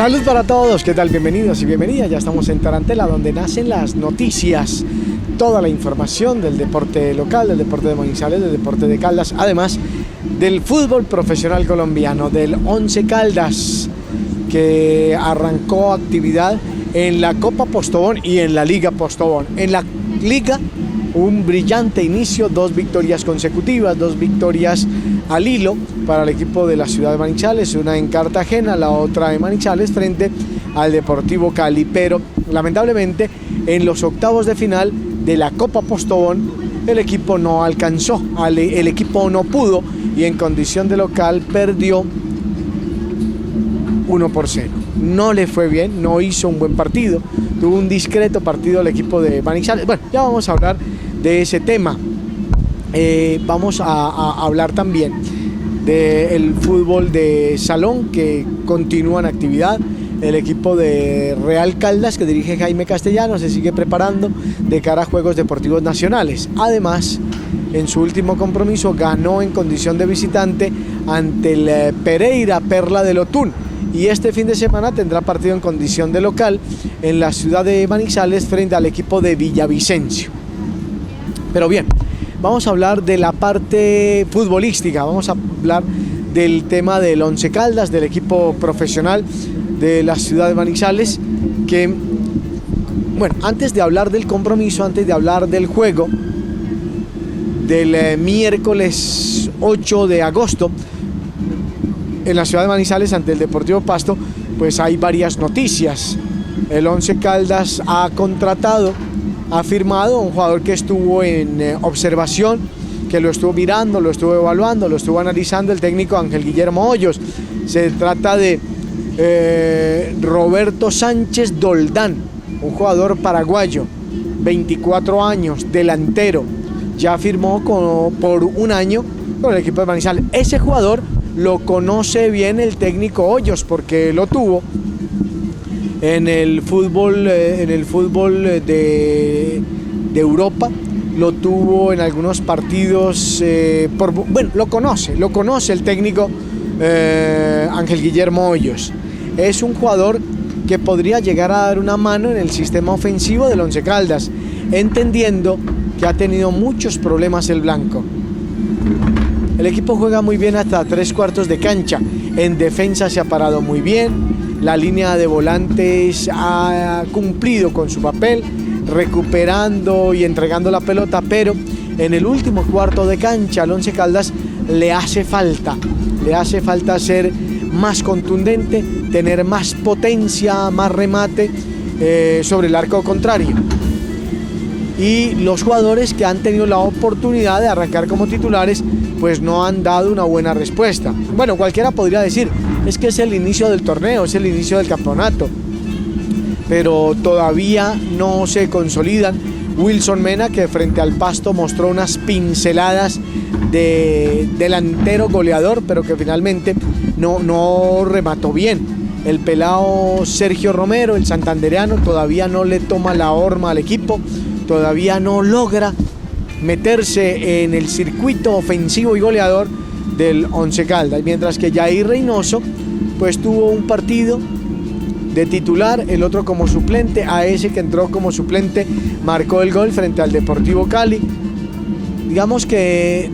Salud para todos, ¿qué tal? Bienvenidos y bienvenidas. Ya estamos en Tarantela, donde nacen las noticias, toda la información del deporte local, del deporte de Manizales, del deporte de Caldas, además del fútbol profesional colombiano, del Once Caldas, que arrancó actividad en la Copa Postobón y en la Liga Postobón. En la Liga, un brillante inicio, 2 victorias consecutivas, 2 victorias al hilo para el equipo de la ciudad de Manizales, una en Cartagena, la otra en Manizales frente al Deportivo Cali, pero lamentablemente en los octavos de final de la Copa Postobón el equipo no alcanzó, el equipo no pudo y en condición de local perdió 1-0. No le fue bien, no hizo un buen partido, tuvo un discreto partido el equipo de Manizales. Bueno, ya vamos a hablar de ese tema. Vamos a hablar también del fútbol de salón que continúa en actividad. El equipo de Real Caldas, que dirige Jaime Castellano, se sigue preparando de cara a Juegos Deportivos Nacionales. Además, en su último compromiso ganó en condición de visitante ante el Pereira Perla del Otún. Y este fin de semana tendrá partido en condición de local en la ciudad de Manizales frente al equipo de Villavicencio. Pero bien, vamos a hablar de la parte futbolística, vamos a hablar del tema del Once Caldas, del equipo profesional de la ciudad de Manizales, que, bueno, antes de hablar del compromiso, antes de hablar del juego del miércoles 8 de agosto en la ciudad de Manizales ante el Deportivo Pasto, pues hay varias noticias. El Once Caldas ha firmado a un jugador que estuvo en observación, que lo estuvo mirando, lo estuvo evaluando, lo estuvo analizando el técnico Ángel Guillermo Hoyos. Se trata de Roberto Sánchez Doldán, un jugador paraguayo, 24 años, delantero. Ya firmó por un año con el equipo de Manizales. Ese jugador lo conoce bien el técnico Hoyos porque lo tuvo en el fútbol de Europa, lo tuvo en algunos partidos, lo conoce el técnico Ángel Guillermo Hoyos. Es un jugador que podría llegar a dar una mano en el sistema ofensivo del Once Caldas, entendiendo que ha tenido muchos problemas el blanco. El equipo juega muy bien hasta 3/4 de cancha, en defensa se ha parado muy bien, la línea de volantes ha cumplido con su papel, recuperando y entregando la pelota, pero en el último cuarto de cancha al Once Caldas le hace falta ser más contundente, tener más potencia, más remate sobre el arco contrario. Y los jugadores que han tenido la oportunidad de arrancar como titulares pues no han dado una buena respuesta. Bueno, cualquiera podría decir, es que es el inicio del torneo, es el inicio del campeonato, pero todavía no se consolidan. Wilson Mena, que frente al Pasto mostró unas pinceladas de delantero goleador, pero que finalmente no remató bien. El pelao Sergio Romero, el santandereano, todavía no le toma la horma al equipo, todavía no logra meterse en el circuito ofensivo y goleador del Once Caldas, mientras que Jair Reynoso pues tuvo un partido de titular, el otro como suplente. A ese que entró como suplente marcó el gol frente al Deportivo Cali. Digamos que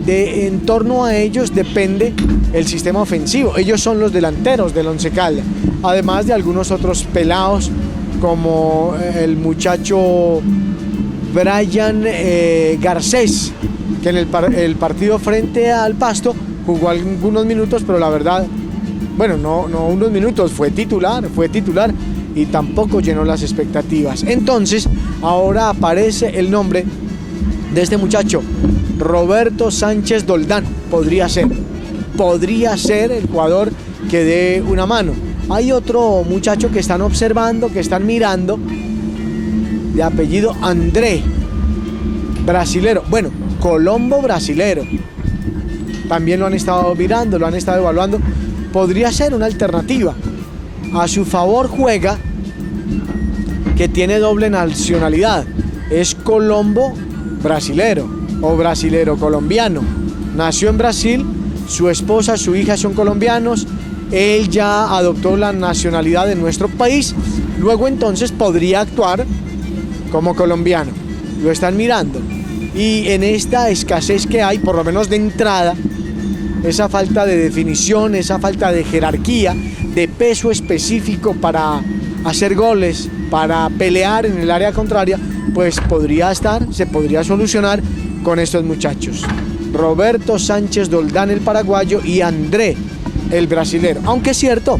en torno a ellos depende el sistema ofensivo. Ellos son los delanteros del Once Caldas, además de algunos otros pelados como el muchacho Brian Garcés, que en el partido frente al Pasto jugó algunos minutos, pero la verdad, bueno, no unos minutos, fue titular y tampoco llenó las expectativas. Entonces, ahora aparece el nombre de este muchacho, Roberto Sánchez Doldán. Podría ser el jugador que dé una mano. Hay otro muchacho que están observando, que están mirando, de apellido André, brasilero, bueno, Colombo brasilero. También lo han estado mirando, lo han estado evaluando. Podría ser una alternativa. A su favor juega que tiene doble nacionalidad. Es Colombo brasilero o brasilero colombiano. Nació en Brasil, su esposa, su hija son colombianos. él ya adoptó la nacionalidad de nuestro país, luego entonces podría actuar como colombiano. Lo están mirando. Y en esta escasez que hay, por lo menos de entrada, esa falta de definición, esa falta de jerarquía, de peso específico para hacer goles, para pelear en el área contraria, pues se podría solucionar con estos muchachos. Roberto Sánchez Doldán, el paraguayo, y André, el brasilero. Aunque es cierto,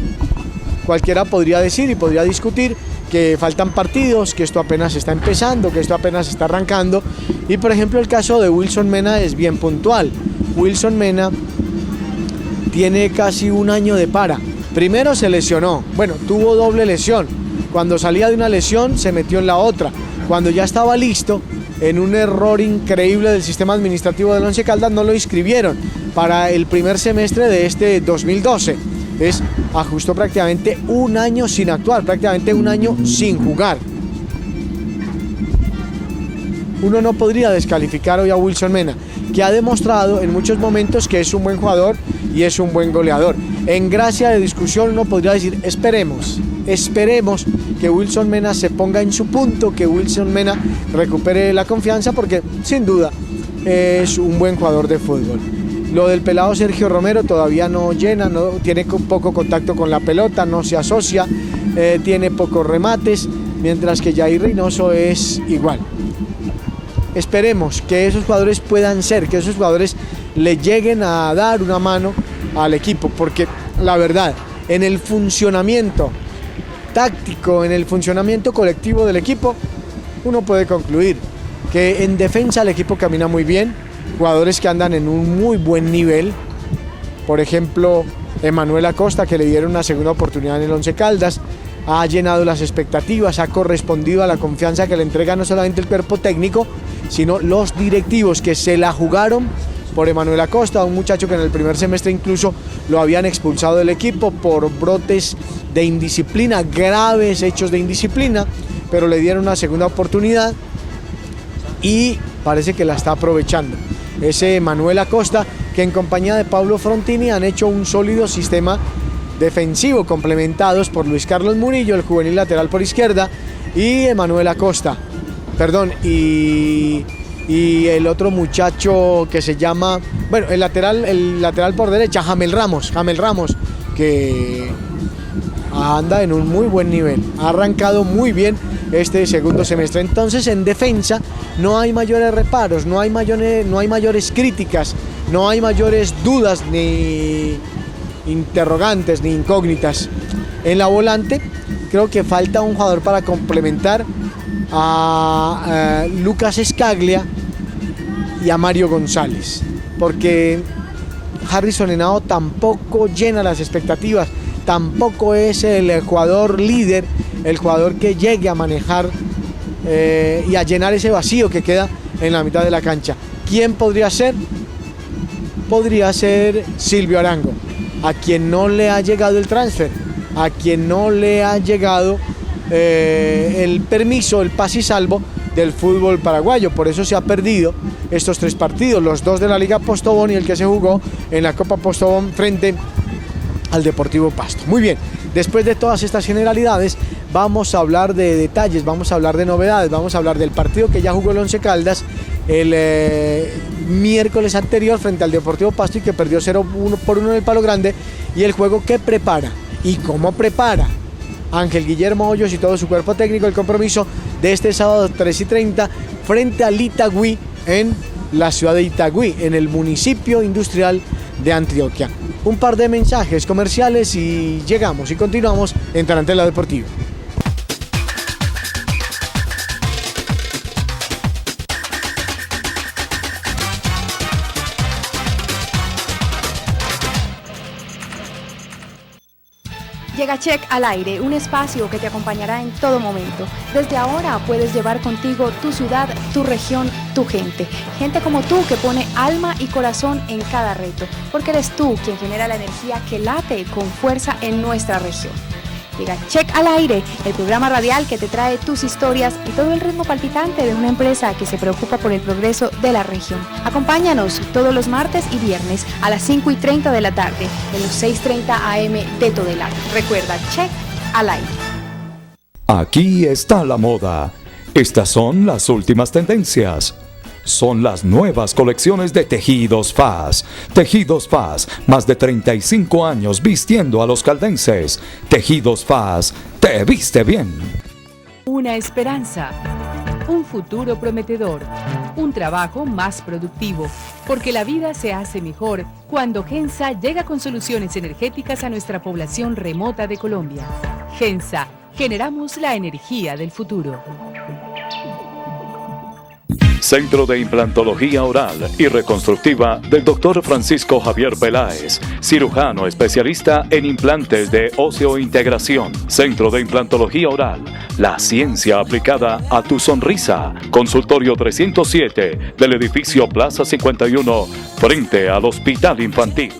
cualquiera podría decir y podría discutir que faltan partidos, que esto apenas está empezando, que esto apenas está arrancando. Y por ejemplo el caso de Wilson Mena es bien puntual. Wilson Mena tiene casi un año de para. Primero se lesionó, tuvo doble lesión. Cuando salía de una lesión se metió en la otra. Cuando ya estaba listo, en un error increíble del sistema administrativo del Once Caldas, no lo inscribieron para el primer semestre de este 2012. Ajustó prácticamente un año sin actuar, prácticamente un año sin jugar. Uno no podría descalificar hoy a Wilson Mena, que ha demostrado en muchos momentos que es un buen jugador y es un buen goleador. En gracia de discusión uno podría decir, esperemos que Wilson Mena se ponga en su punto, que Wilson Mena recupere la confianza, porque sin duda es un buen jugador de fútbol. Lo del pelado Sergio Romero todavía no llena, tiene poco contacto con la pelota, no se asocia, tiene pocos remates, mientras que Jair Reynoso es igual. Esperemos que esos jugadores puedan ser, que esos jugadores le lleguen a dar una mano al equipo, porque la verdad, en el funcionamiento táctico, en el funcionamiento colectivo del equipo, uno puede concluir que en defensa el equipo camina muy bien, jugadores que andan en un muy buen nivel, por ejemplo Emanuel Acosta, que le dieron una segunda oportunidad en el Once Caldas, ha llenado las expectativas, ha correspondido a la confianza que le entrega no solamente el cuerpo técnico, sino los directivos que se la jugaron por Emanuel Acosta, un muchacho que en el primer semestre incluso lo habían expulsado del equipo por brotes de indisciplina, graves hechos de indisciplina, pero le dieron una segunda oportunidad y parece que la está aprovechando. Ese Emanuel Acosta, que en compañía de Pablo Frontini han hecho un sólido sistema defensivo, complementados por Luis Carlos Murillo, el juvenil lateral por izquierda, y Emanuel Acosta, y el otro muchacho que se llama, el lateral por derecha, Jamel Ramos, que anda en un muy buen nivel, ha arrancado muy bien este segundo semestre. Entonces en defensa no hay mayores reparos, no hay mayores críticas, no hay mayores dudas ni interrogantes ni incógnitas. En la volante creo que falta un jugador para complementar a Lucas Escaglia y a Mario González, porque Harrison Henao tampoco llena las expectativas, tampoco es el jugador líder, el jugador que llegue a manejar y a llenar ese vacío que queda en la mitad de la cancha. ¿Quién podría ser? Podría ser Silvio Arango, a quien no le ha llegado el transfer, a quien no le ha llegado el permiso, el pase y salvo del fútbol paraguayo. Por eso se ha perdido estos 3 partidos, los 2 de la Liga Postobón y el que se jugó en la Copa Postobón frente al Deportivo Pasto. Muy bien, después de todas estas generalidades vamos a hablar de detalles, vamos a hablar de novedades, vamos a hablar del partido que ya jugó el Once Caldas el miércoles anterior frente al Deportivo Pasto y que perdió 0-1 en el Palo Grande, y el juego que prepara y cómo prepara Ángel Guillermo Hoyos y todo su cuerpo técnico el compromiso de este sábado 3:30 frente al Itagüí en la ciudad de Itagüí, en el municipio industrial de Antioquia. Un par de mensajes comerciales y llegamos y continuamos en Tarantela Deportivo. Llega Check al aire, un espacio que te acompañará en todo momento. Desde ahora puedes llevar contigo tu ciudad, tu región, tu gente. Gente como tú que pone alma y corazón en cada reto, porque eres tú quien genera la energía que late con fuerza en nuestra región. Llega Check al Aire, el programa radial que te trae tus historias y todo el ritmo palpitante de una empresa que se preocupa por el progreso de la región. Acompáñanos todos los martes y viernes a las 5:30 de la tarde en los 6:30 AM de Todelar. Recuerda, Check al Aire. Aquí está la moda. Estas son las últimas tendencias. Son las nuevas colecciones de Tejidos Faz. Tejidos Faz, más de 35 años vistiendo a los caldenses. Tejidos Faz, te viste bien. Una esperanza, un futuro prometedor, un trabajo más productivo, porque la vida se hace mejor cuando Gensa llega con soluciones energéticas a nuestra población remota de Colombia. Gensa, generamos la energía del futuro. Centro de Implantología Oral y Reconstructiva del Dr. Francisco Javier Peláez, cirujano especialista en implantes de óseo-integración. Centro de Implantología Oral, la ciencia aplicada a tu sonrisa. Consultorio 307 del edificio Plaza 51, frente al Hospital Infantil.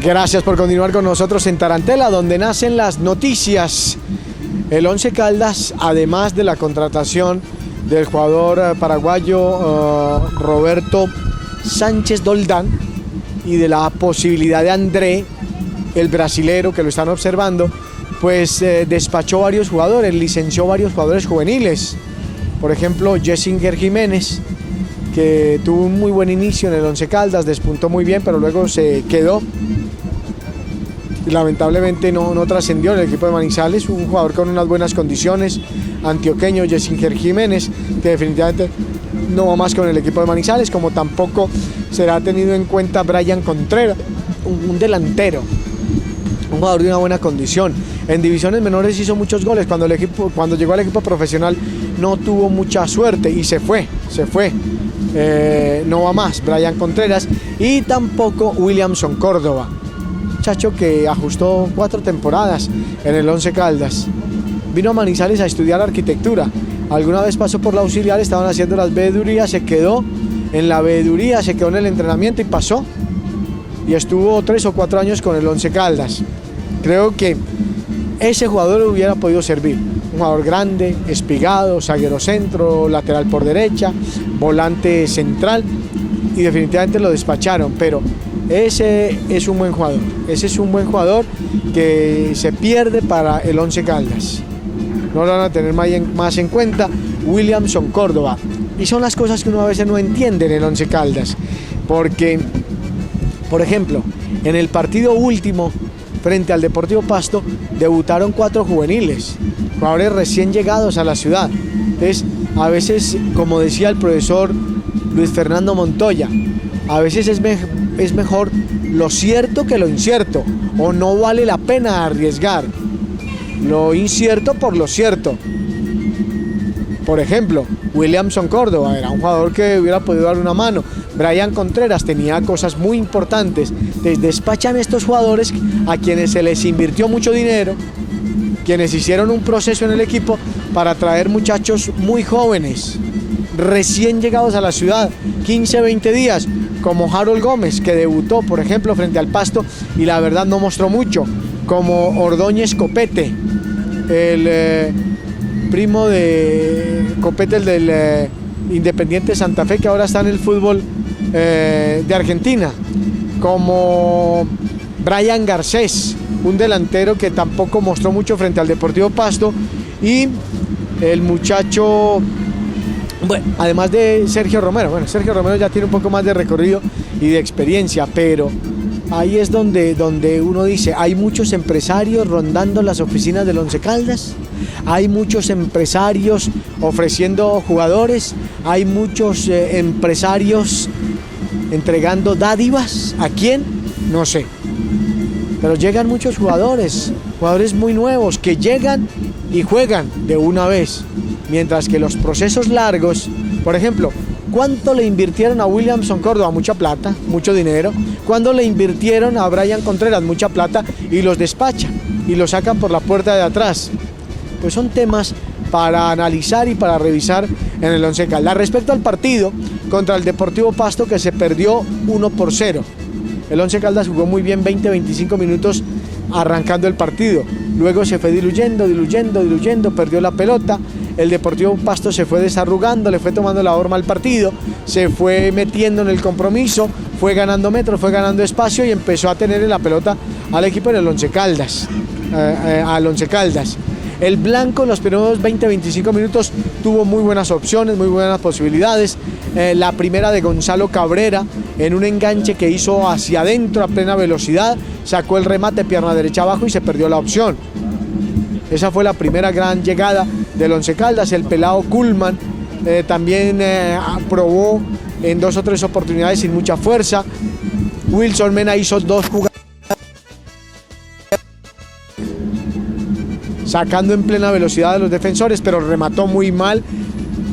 Gracias por continuar con nosotros en Tarantela, donde nacen las noticias. El Once Caldas, además de la contratación del jugador paraguayo Roberto Sánchez Doldán y de la posibilidad de André, el brasilero que lo están observando, pues despachó varios jugadores, licenció varios jugadores juveniles. Por ejemplo, Jessinger Jiménez, que tuvo un muy buen inicio en el Once Caldas, despuntó muy bien, pero luego se quedó. Lamentablemente no trascendió en el equipo de Manizales, un jugador con unas buenas condiciones, antioqueño, Jessinger Jiménez, que definitivamente no va más con el equipo de Manizales, como tampoco será tenido en cuenta Brian Contreras, un delantero, un jugador de una buena condición. En divisiones menores hizo muchos goles, cuando llegó al equipo profesional no tuvo mucha suerte y se fue. No va más Brian Contreras, y tampoco Williamson Córdoba, muchacho que ajustó 4 temporadas en el Once Caldas. Vino a Manizales a estudiar arquitectura. Alguna vez pasó por la auxiliar, estaban haciendo las veedurías, se quedó en la veeduría, se quedó en el entrenamiento y pasó. Y estuvo 3 o 4 años con el Once Caldas. Creo que ese jugador hubiera podido servir. Un jugador grande, espigado, zaguero centro, lateral por derecha, volante central, y definitivamente lo despacharon, pero ese es un buen jugador. Ese es un buen jugador que se pierde para el Once Caldas. No lo van a tener más en cuenta. Williamson Córdoba. Y son las cosas que uno a veces no entiende en el Once Caldas. Porque, por ejemplo, en el partido último frente al Deportivo Pasto debutaron 4 juveniles, jugadores recién llegados a la ciudad. Entonces, a veces, como decía el profesor Luis Fernando Montoya, a veces es mejor lo cierto que lo incierto, o no vale la pena arriesgar lo incierto por lo cierto. Por ejemplo, Williamson Córdoba era un jugador que hubiera podido dar una mano. Brian Contreras tenía cosas muy importantes. Despachan estos jugadores a quienes se les invirtió mucho dinero, quienes hicieron un proceso en el equipo para traer muchachos muy jóvenes, recién llegados a la ciudad, 15, 20 días, como Harold Gómez, que debutó, por ejemplo, frente al Pasto y la verdad no mostró mucho, como Ordóñez Copete, el primo de Copete, el del Independiente Santa Fe, que ahora está en el fútbol de Argentina, como Brian Garcés, un delantero que tampoco mostró mucho frente al Deportivo Pasto, y el muchacho, bueno, además de Sergio Romero. Sergio Romero ya tiene un poco más de recorrido y de experiencia, pero ahí es donde uno dice, hay muchos empresarios rondando las oficinas del Once Caldas, hay muchos empresarios ofreciendo jugadores, hay muchos empresarios entregando dádivas. ¿A quién? No sé. Pero llegan muchos jugadores muy nuevos que llegan y juegan de una vez. Mientras que los procesos largos, por ejemplo, ¿cuánto le invirtieron a Williamson Córdoba? Mucha plata, mucho dinero. ¿Cuándo le invirtieron a Brian Contreras? Mucha plata, y los despachan y los sacan por la puerta de atrás. Pues son temas para analizar y para revisar en el Once Caldas. Respecto al partido contra el Deportivo Pasto, que se perdió 1-0. El Once Caldas jugó muy bien 20-25 minutos arrancando el partido. Luego se fue diluyendo, perdió la pelota. El Deportivo Pasto se fue desarrugando, le fue tomando la forma al partido, se fue metiendo en el compromiso, fue ganando metros, fue ganando espacio y empezó a tener la pelota al equipo del Once Caldas. Al Once Caldas. El blanco en los primeros 20-25 minutos tuvo muy buenas opciones, muy buenas posibilidades. La primera de Gonzalo Cabrera en un enganche que hizo hacia adentro a plena velocidad, sacó el remate pierna derecha abajo y se perdió la opción. Esa fue la primera gran llegada del Once Caldas. El pelado Kuhlman también probó en 2 o 3 oportunidades sin mucha fuerza. Wilson Mena hizo 2 jugadas sacando en plena velocidad a los defensores, pero remató muy mal.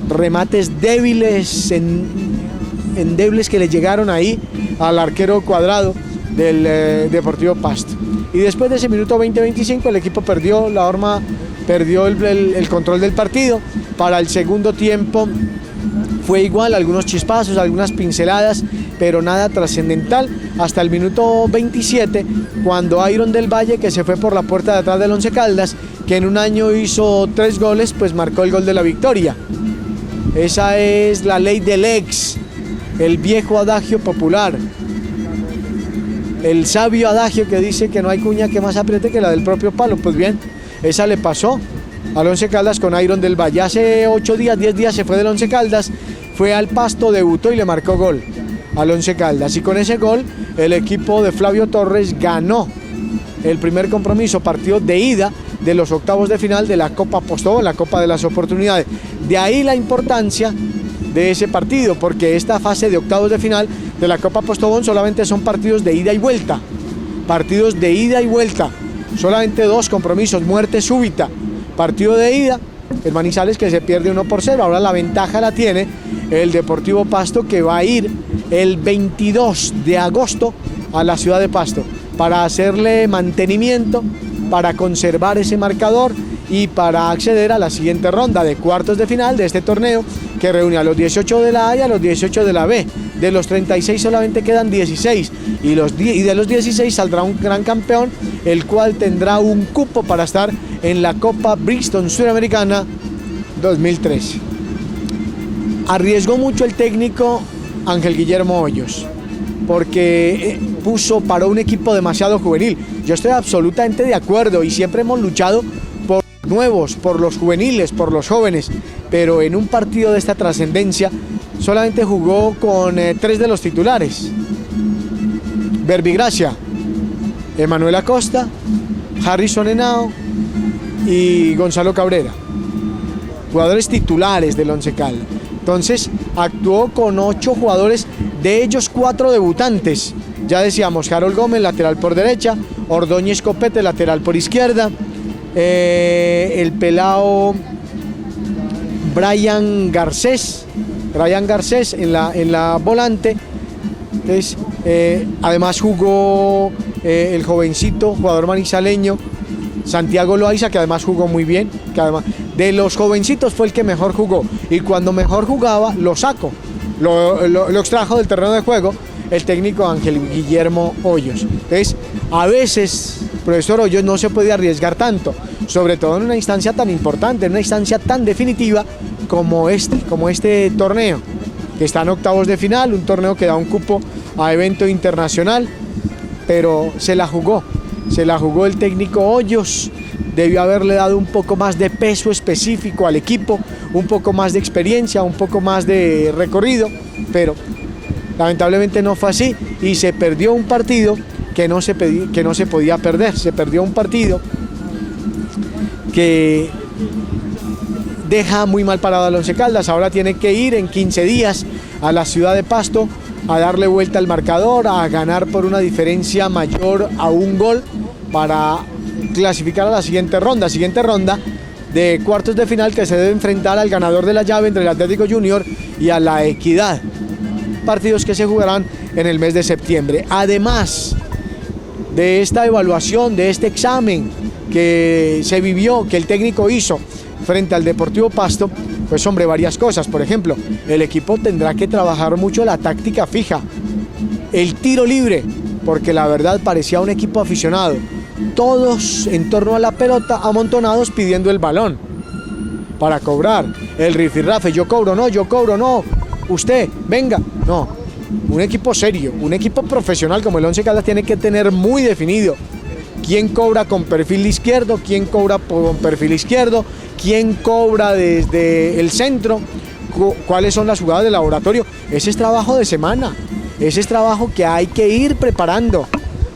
Remates débiles, endebles que le llegaron ahí al arquero Cuadrado del Deportivo Pasto. Y después de ese minuto 20-25 el equipo perdió el control del partido. Para el segundo tiempo fue igual, algunos chispazos, algunas pinceladas, pero nada trascendental, hasta el minuto 27, cuando Iron del Valle, que se fue por la puerta de atrás del Once Caldas, que en un año hizo 3 goles, pues marcó el gol de la victoria. Esa es la ley del ex, el viejo adagio popular, el sabio adagio que dice que no hay cuña que más apriete que la del propio palo. Pues bien, esa le pasó al Once Caldas con Iron del Valle. Hace 8 días, 10 días se fue del Once Caldas, fue al Pasto, debutó y le marcó gol al Once Caldas. Y con ese gol el equipo de Flavio Torres ganó el primer compromiso, partido de ida de los octavos de final de la Copa Postobón, la Copa de las Oportunidades. De ahí la importancia de ese partido, porque esta fase de octavos de final de la Copa Postobón solamente son partidos de ida y vuelta. Partidos de ida y vuelta. Solamente 2 compromisos, muerte súbita. Partido de ida, el Manizales que se pierde 1-0. Ahora la ventaja la tiene el Deportivo Pasto, que va a ir el 22 de agosto a la ciudad de Pasto para hacerle mantenimiento, para conservar ese marcador y para acceder a la siguiente ronda de cuartos de final de este torneo, que reúne a los 18 de la A y a los 18 de la B. De los 36 solamente quedan 16 y de los 16 saldrá un gran campeón, el cual tendrá un cupo para estar en la Copa Bristol Sudamericana 2013. Arriesgó mucho el técnico Ángel Guillermo Hoyos, porque paró un equipo demasiado juvenil. Yo estoy absolutamente de acuerdo y siempre hemos luchado por los nuevos, por los juveniles, por los jóvenes, pero en un partido de esta trascendencia solamente jugó con 3 de los titulares: Verbigracia, Emanuel Acosta, Harrison Henao y Gonzalo Cabrera, jugadores titulares del Once Caldas. Entonces actuó con 8 jugadores, de ellos 4 debutantes. Ya decíamos, Harold Gómez, lateral por derecha, Ordóñez Copete, lateral por izquierda, el pelao Brian Garcés en la volante. Entonces, además jugó el jovencito, jugador manizaleño, Santiago Loaiza, que además jugó muy bien, que además de los jovencitos fue el que mejor jugó, y cuando mejor jugaba lo extrajo del terreno de juego el técnico Ángel Guillermo Hoyos. Entonces, a veces, profesor Hoyos, no se puede arriesgar tanto, sobre todo en una instancia tan importante, en una instancia tan definitiva como este torneo, que está en octavos de final, un torneo que da un cupo a evento internacional, pero se la jugó el técnico Hoyos. Debió haberle dado un poco más de peso específico al equipo, un poco más de experiencia, un poco más de recorrido, pero lamentablemente no fue así y se perdió un partido que no se podía perder. Se perdió un partido que deja muy mal parado al Once Caldas. Ahora tiene que ir en 15 días a la ciudad de Pasto a darle vuelta al marcador, a ganar por una diferencia mayor a un gol para clasificar a la siguiente ronda de cuartos de final, que se debe enfrentar al ganador de la llave entre el Atlético Junior y a la Equidad. Partidos que se jugarán en el mes de septiembre. Además de esta evaluación, de este examen que se vivió, que el técnico hizo frente al Deportivo Pasto, pues hombre, varias cosas. Por ejemplo, el equipo tendrá que trabajar mucho la táctica fija, el tiro libre, porque la verdad parecía un equipo aficionado, todos en torno a la pelota amontonados pidiendo el balón para cobrar, el rifirrafe, yo cobro, no, usted, venga, no, un equipo serio, un equipo profesional como el Once Caldas tiene que tener muy definido quién cobra con perfil izquierdo, quién cobra con perfil izquierdo, quién cobra desde el centro, cuáles son las jugadas de laboratorio. Ese es trabajo de semana, ese es trabajo que hay que ir preparando,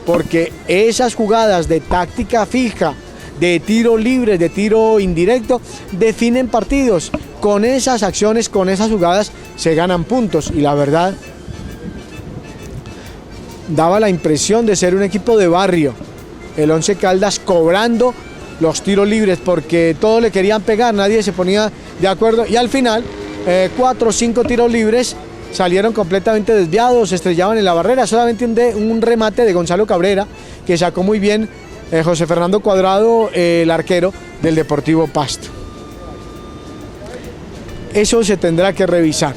porque esas jugadas de táctica fija, de tiro libre, de tiro indirecto, definen partidos. Con esas acciones, con esas jugadas se ganan puntos, y la verdad daba la impresión de ser un equipo de barrio, el Once Caldas cobrando los tiros libres porque todos le querían pegar, nadie se ponía de acuerdo, y al final 4 o 5 tiros libres salieron completamente desviados, se estrellaban en la barrera, solamente un remate de Gonzalo Cabrera que sacó muy bien José Fernando Cuadrado, el arquero del Deportivo Pasto. Eso se tendrá que revisar.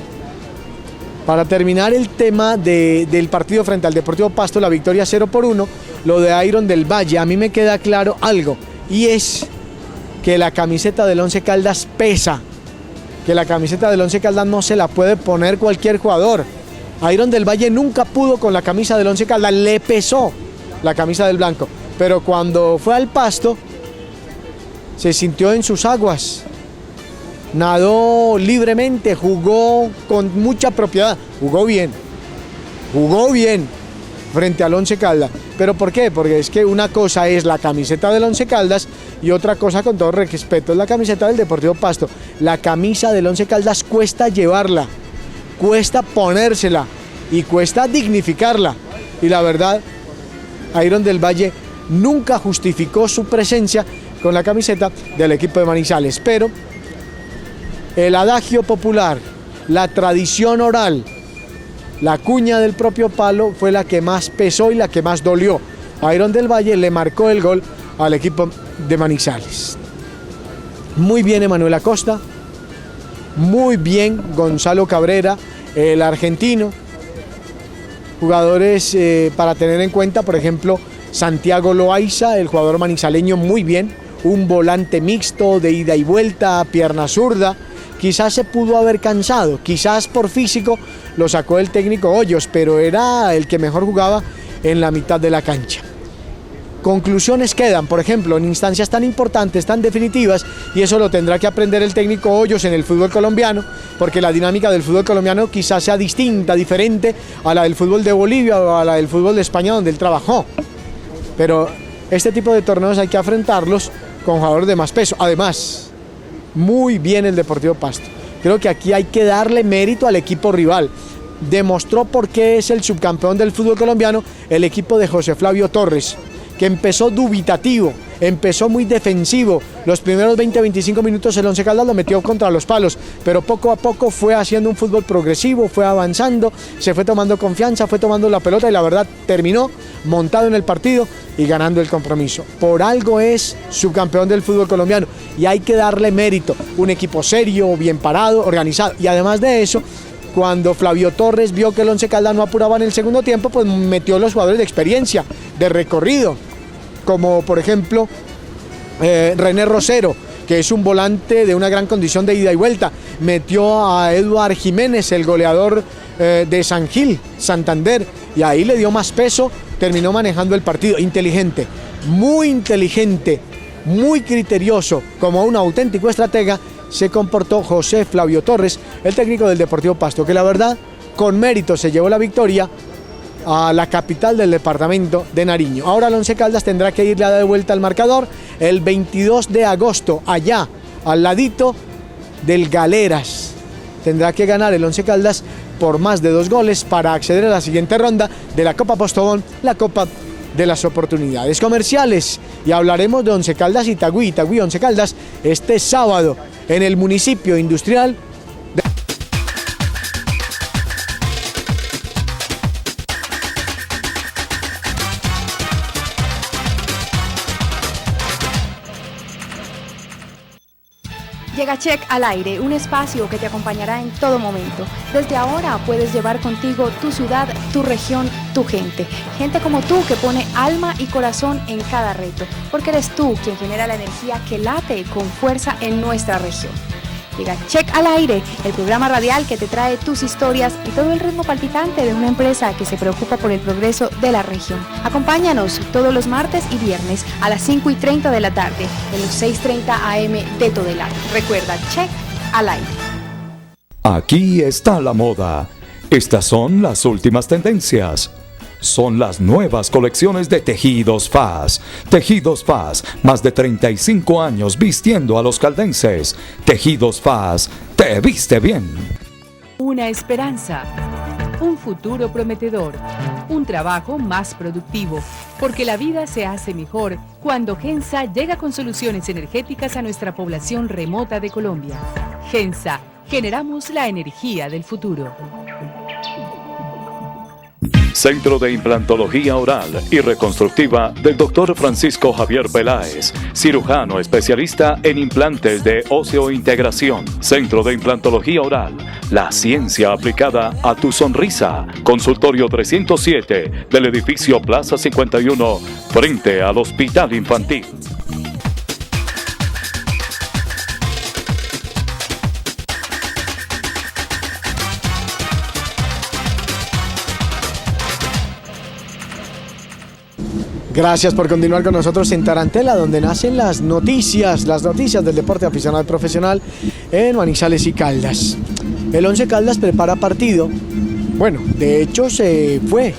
Para terminar el tema del partido frente al Deportivo Pasto, la victoria 0-1, lo de Iron del Valle, a mí me queda claro algo, y es que la camiseta del Once Caldas pesa, que la camiseta del Once Caldas no se la puede poner cualquier jugador. Iron del Valle nunca pudo con la camisa del Once Caldas, le pesó la camisa del blanco, pero cuando fue al Pasto se sintió en sus aguas, nadó libremente, jugó con mucha propiedad, jugó bien frente al Once Caldas. ¿Pero por qué? Porque es que una cosa es la camiseta del Once Caldas y otra cosa, con todo respeto, es la camiseta del Deportivo Pasto. La camisa del Once Caldas cuesta llevarla, cuesta ponérsela y cuesta dignificarla, y la verdad Iron del Valle nunca justificó su presencia con la camiseta del equipo de Manizales, pero el adagio popular, la tradición oral, la cuña del propio palo fue la que más pesó y la que más dolió. Iron del Valle le marcó el gol al equipo de Manizales. Muy bien Emanuel Acosta, muy bien Gonzalo Cabrera, el argentino. Jugadores para tener en cuenta, por ejemplo, Santiago Loaiza, el jugador manizaleño, muy bien. Un volante mixto de ida y vuelta, pierna zurda. Quizás se pudo haber cansado, quizás por físico lo sacó el técnico Hoyos, pero era el que mejor jugaba en la mitad de la cancha. Conclusiones quedan, por ejemplo, en instancias tan importantes, tan definitivas, y eso lo tendrá que aprender el técnico Hoyos en el fútbol colombiano, porque la dinámica del fútbol colombiano quizás sea distinta, diferente a la del fútbol de Bolivia o a la del fútbol de España, donde él trabajó. Pero este tipo de torneos hay que afrontarlos con jugadores de más peso. Además, muy bien el Deportivo Pasto. Creo que aquí hay que darle mérito al equipo rival. Demostró por qué es el subcampeón del fútbol colombiano el equipo de José Flavio Torres, que empezó dubitativo, empezó muy defensivo. Los primeros 20-25 minutos el Once Caldas lo metió contra los palos, pero poco a poco fue haciendo un fútbol progresivo, fue avanzando, se fue tomando confianza, fue tomando la pelota y la verdad terminó montado en el partido y ganando el compromiso. Por algo es subcampeón del fútbol colombiano y hay que darle mérito. Un equipo serio, bien parado, organizado, y además de eso, cuando Flavio Torres vio que el Once Caldas no apuraba en el segundo tiempo, pues metió los jugadores de experiencia, de recorrido, como por ejemplo René Rosero, que es un volante de una gran condición de ida y vuelta. Metió a Eduard Jiménez, el goleador de San Gil, Santander, y ahí le dio más peso, terminó manejando el partido. Inteligente, muy criterioso, como un auténtico estratega, se comportó José Flavio Torres, el técnico del Deportivo Pasto, que la verdad, con mérito se llevó la victoria a la capital del departamento de Nariño. Ahora el Once Caldas tendrá que irle a dar vuelta al marcador el 22 de agosto, allá, al ladito del Galeras. Tendrá que ganar el Once Caldas por más de 2 goles para acceder a la siguiente ronda de la Copa Postobón, la Copa de las Oportunidades Comerciales. Y hablaremos de Once Caldas Itagüí, Itagüí Once Caldas, este sábado en el municipio industrial de... Llega Check al aire, un espacio que te acompañará en todo momento. Desde ahora puedes llevar contigo tu ciudad, tu región, tu gente. Gente como tú que pone alma y corazón en cada reto, porque eres tú quien genera la energía que late con fuerza en nuestra región. Llega Check al aire, el programa radial que te trae tus historias y todo el ritmo palpitante de una empresa que se preocupa por el progreso de la región. Acompáñanos todos los martes y viernes a las 5:30 de la tarde en los 6:30 AM de Todelar. Recuerda, Check al aire. Aquí está la moda. Estas son las últimas tendencias. Son las nuevas colecciones de Tejidos FAS. Tejidos FAS, más de 35 años vistiendo a los caldenses. Tejidos FAS, te viste bien. Una esperanza, un futuro prometedor, un trabajo más productivo, porque la vida se hace mejor cuando Gensa llega con soluciones energéticas a nuestra población remota de Colombia. Gensa, generamos la energía del futuro. Centro de Implantología Oral y Reconstructiva del Dr. Francisco Javier Peláez, cirujano especialista en implantes de óseo-integración. Centro de Implantología Oral, la ciencia aplicada a tu sonrisa. Consultorio 307 del edificio Plaza 51, frente al Hospital Infantil. Gracias por continuar con nosotros en Tarantela, donde nacen las noticias del deporte aficionado y profesional en Manizales y Caldas. El Once Caldas prepara partido. Bueno, de hecho se fue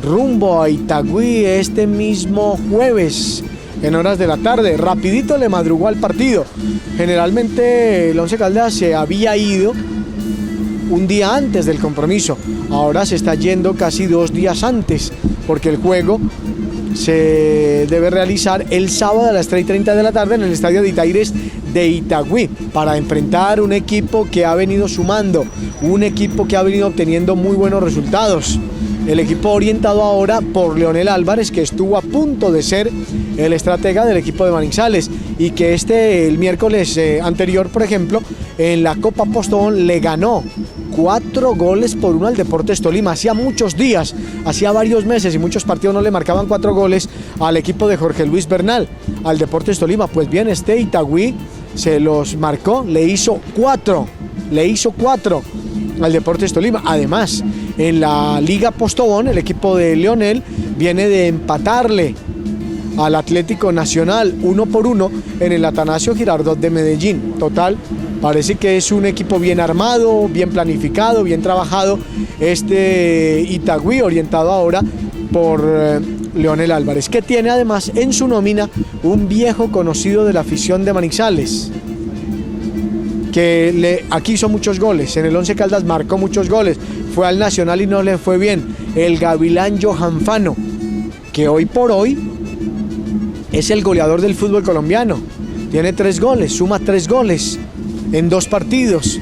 rumbo a Itagüí este mismo jueves en horas de la tarde. Rapidito le madrugó al partido. Generalmente el Once Caldas se había ido un día antes del compromiso. Ahora se está yendo casi 2 días antes, porque el juego se debe realizar el sábado a las 3:30 de la tarde en el estadio de Itaires de Itagüí, para enfrentar un equipo que ha venido sumando, un equipo que ha venido obteniendo muy buenos resultados. El equipo orientado ahora por Leonel Álvarez, que estuvo a punto de ser el estratega del equipo de Manizales, y que el miércoles anterior, por ejemplo, en la Copa Postobón le ganó 4-1 al Deportes Tolima. Hacía muchos días, hacía varios meses y muchos partidos no le marcaban 4 goles al equipo de Jorge Luis Bernal, al Deportes Tolima. Pues bien, Itagüí se los marcó, le hizo 4 al Deportes Tolima. Además, en la Liga Postobón, el equipo de Leonel viene de empatarle al Atlético Nacional 1-1 en el Atanasio Girardot de Medellín. Total, parece que es un equipo bien armado, bien planificado, bien trabajado. Itagüí, orientado ahora por Leonel Álvarez, que tiene además en su nómina un viejo conocido de la afición de Manizales, que aquí hizo muchos goles, en el Once Caldas marcó muchos goles, fue al Nacional y no le fue bien, el Gavilán Johan Fano, que hoy por hoy es el goleador del fútbol colombiano. Tiene 3 goles, suma 3 goles en 2 partidos.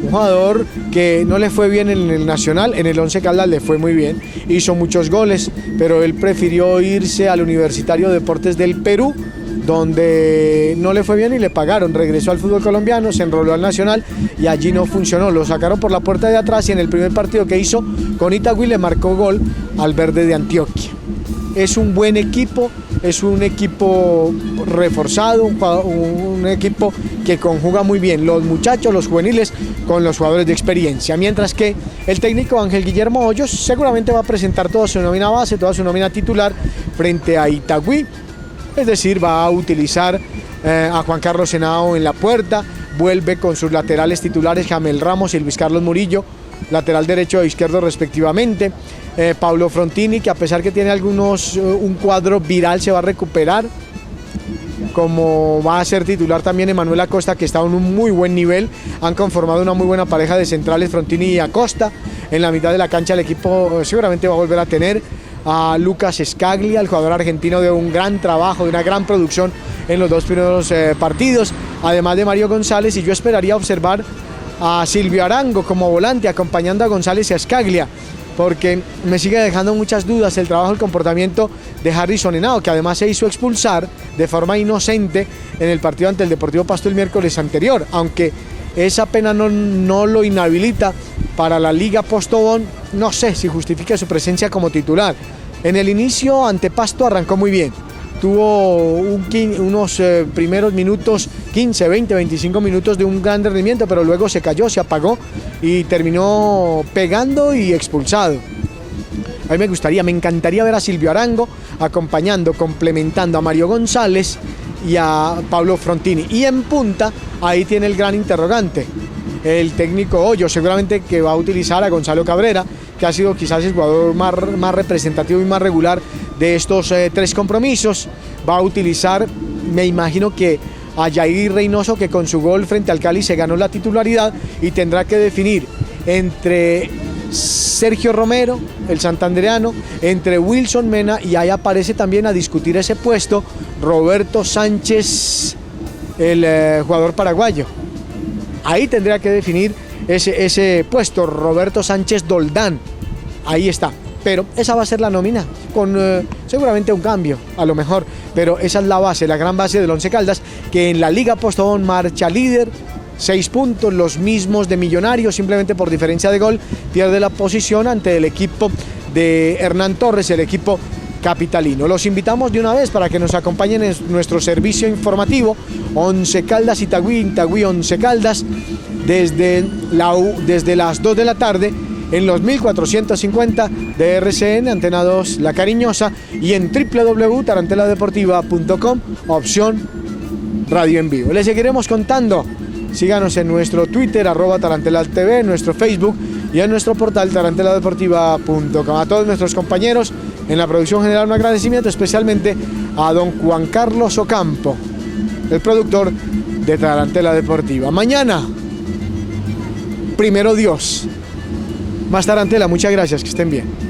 Un jugador que no le fue bien en el Nacional, en el Once Caldas le fue muy bien, hizo muchos goles, pero él prefirió irse al Universitario de Deportes del Perú, donde no le fue bien y le pagaron. Regresó al fútbol colombiano, se enroló al Nacional y allí no funcionó. Lo sacaron por la puerta de atrás y en el primer partido que hizo con Itagüí le marcó gol al Verde de Antioquia. Es un buen equipo, es un equipo reforzado, un equipo que conjuga muy bien los muchachos, los juveniles, con los jugadores de experiencia. Mientras que el técnico Ángel Guillermo Hoyos seguramente va a presentar toda su nómina base, toda su nómina titular frente a Itagüí. Es decir, va a utilizar a Juan Carlos Henao en la puerta, vuelve con sus laterales titulares Jamel Ramos y Luis Carlos Murillo, lateral derecho e izquierdo respectivamente. Pablo Frontini, que a pesar que tiene un cuadro viral, se va a recuperar, como va a ser titular también Emanuel Acosta, que está en un muy buen nivel. Han conformado una muy buena pareja de centrales, Frontini y Acosta. En la mitad de la cancha el equipo seguramente va a volver a tener a Lucas Scaglia, el jugador argentino, de un gran trabajo, de una gran producción en los 2 primeros partidos, además de Mario González, y yo esperaría observar a Silvio Arango como volante, acompañando a González y a Scaglia. porque me sigue dejando muchas dudas el trabajo y el comportamiento de Harrison Henao, que además se hizo expulsar de forma inocente en el partido ante el Deportivo Pasto el miércoles anterior, aunque esa pena no lo inhabilita para la Liga Postobón. No sé si justifica su presencia como titular. En el inicio ante Pasto arrancó muy bien, tuvo unos primeros minutos, 15, 20, 25 minutos de un gran rendimiento, pero luego se cayó, se apagó y terminó pegando y expulsado. A mí me encantaría ver a Silvio Arango acompañando, complementando a Mario González y a Pablo Frontini. Y en punta, ahí tiene el gran interrogante, el técnico Hoyo, seguramente que va a utilizar a Gonzalo Cabrera, que ha sido quizás el jugador más representativo y más regular de estos 3 compromisos. Va a utilizar, me imagino que a Jair Reynoso, que con su gol frente al Cali se ganó la titularidad, y tendrá que definir entre Sergio Romero, el santandereano, entre Wilson Mena, y ahí aparece también a discutir ese puesto Roberto Sánchez, el jugador paraguayo. Ahí tendría que definir ese puesto, Roberto Sánchez Doldán. Ahí está. Pero esa va a ser la nómina, con seguramente un cambio, a lo mejor. Pero esa es la base, la gran base del Once Caldas, que en la Liga Postobón marcha líder, 6 puntos, los mismos de Millonarios, simplemente por diferencia de gol, pierde la posición ante el equipo de Hernán Torres, el equipo capitalino. Los invitamos de una vez para que nos acompañen en nuestro servicio informativo, Once Caldas Itagüí, Itagüí Once Caldas, desde las 2 de la tarde, en los 1450 de RCN, Antena 2 La Cariñosa, y en www.taranteladeportiva.com, opción radio en vivo. Les seguiremos contando. Síganos en nuestro Twitter, @TarantelaTV, en nuestro Facebook y en nuestro portal taranteladeportiva.com. A todos nuestros compañeros en la producción general, un agradecimiento especialmente a don Juan Carlos Ocampo, el productor de Tarantela Deportiva. Mañana, primero Dios, más Tarantela. Muchas gracias, que estén bien.